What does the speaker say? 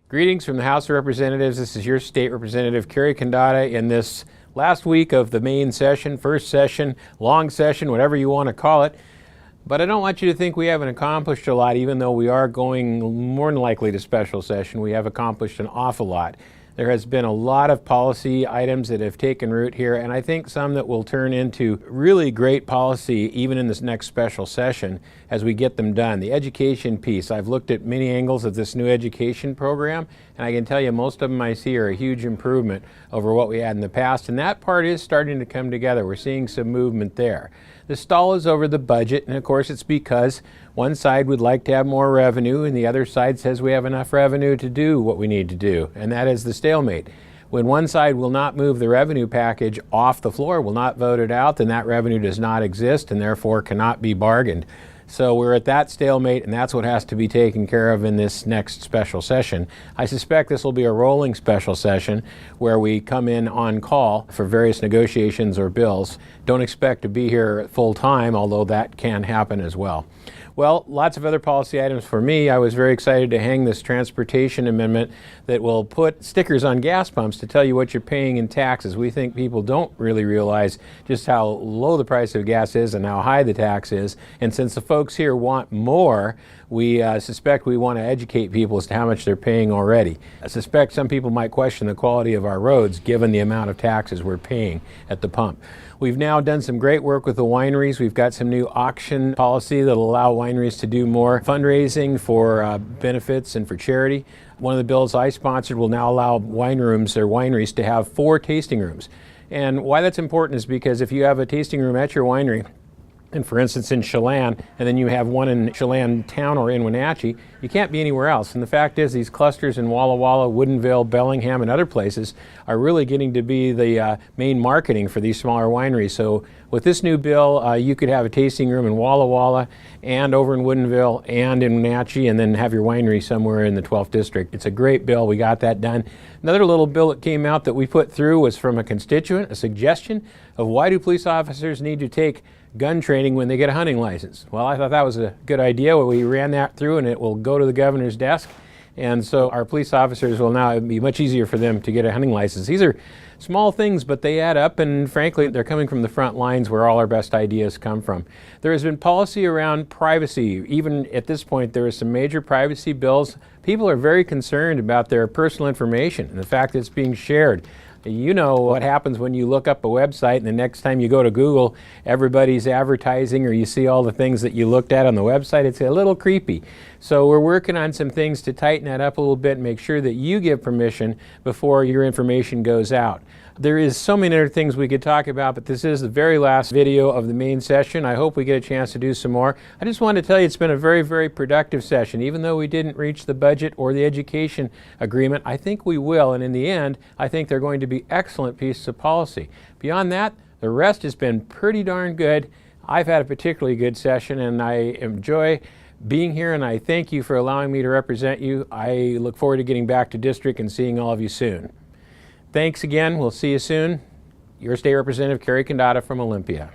Greetings from the House of Representatives. This is your State Representative cary-condotta in this last week of the main session, first session, long session, whatever you want to call it. But I don't want you to think we haven't accomplished a lot, even though we are going more than likely to special session. We have accomplished an awful lot. There has been a lot of policy items that have taken root here, and I think some that will turn into really great policy even in this next special session as we get them done. The education piece, I've looked at many angles of this new education program, and I can tell you most of them I see are a huge improvement over what we had in the past, and that part is starting to come together. We're seeing some movement there. The stall is over the budget, and of course it's because one side would like to have more revenue and the other side says we have enough revenue to do what we need to do, and that is the stalemate. When one side will not move the revenue package off the floor, will not vote it out, then that revenue does not exist and therefore cannot be bargained. So we're at that stalemate, and that's what has to be taken care of in this next special session. I suspect this will be a rolling special session where we come in on call for various negotiations or bills. Don't expect to be here full time, although that can happen as well. Well, lots of other policy items for me. I was very excited to hang this transportation amendment that will put stickers on gas pumps to tell you what you're paying in taxes. We think people don't really realize just how low the price of gas is and how high the tax is. And since the folks here want more, we suspect we want to educate people as to how much they're paying already. I suspect some people might question the quality of our roads given the amount of taxes we're paying at the pump. We've now done some great work with the wineries. We've got some new auction policy that will allow wineries to do more fundraising for benefits and for charity. One of the bills I sponsored will now allow wine rooms or wineries to have 4 tasting rooms. And why that's important is because if you have a tasting room at your winery, and for instance in Chelan, and then you have one in Chelan town or in Wenatchee, you can't be anywhere else. And the fact is these clusters in Walla Walla, Woodinville, Bellingham, and other places are really getting to be the main marketing for these smaller wineries. So with this new bill, you could have a tasting room in Walla Walla and over in Woodinville and in Wenatchee, and then have your winery somewhere in the 12th district. It's a great bill. We got that done. Another little bill that came out that we put through was from a constituent, a suggestion of why do police officers need to take gun training when they get a hunting license. Well, I thought that was a good idea. We ran that through and it will go to the governor's desk. And so our police officers will now be much easier for them to get a hunting license. These are small things, but they add up, and frankly, they're coming from the front lines where all our best ideas come from. There has been policy around privacy. Even at this point, there are some major privacy bills. People are very concerned about their personal information and the fact that it's being shared. You know what happens when you look up a website and the next time you go to Google, everybody's advertising, or you see all the things that you looked at on the website. It's a little creepy. So we're working on some things to tighten that up a little bit and make sure that you give permission before your information goes out. There is so many other things we could talk about, but this is the very last video of the main session. I hope we get a chance to do some more. I just wanted to tell you it's been a very, very productive session. Even though we didn't reach the budget or the education agreement, I think we will, and in the end, I think they're going to be excellent pieces of policy. Beyond that, the rest has been pretty darn good. I've had a particularly good session, and I enjoy being here, and I thank you for allowing me to represent you. I look forward to getting back to district and seeing all of you soon. Thanks again. We'll see you soon. Your State Representative cary-condotta from Olympia.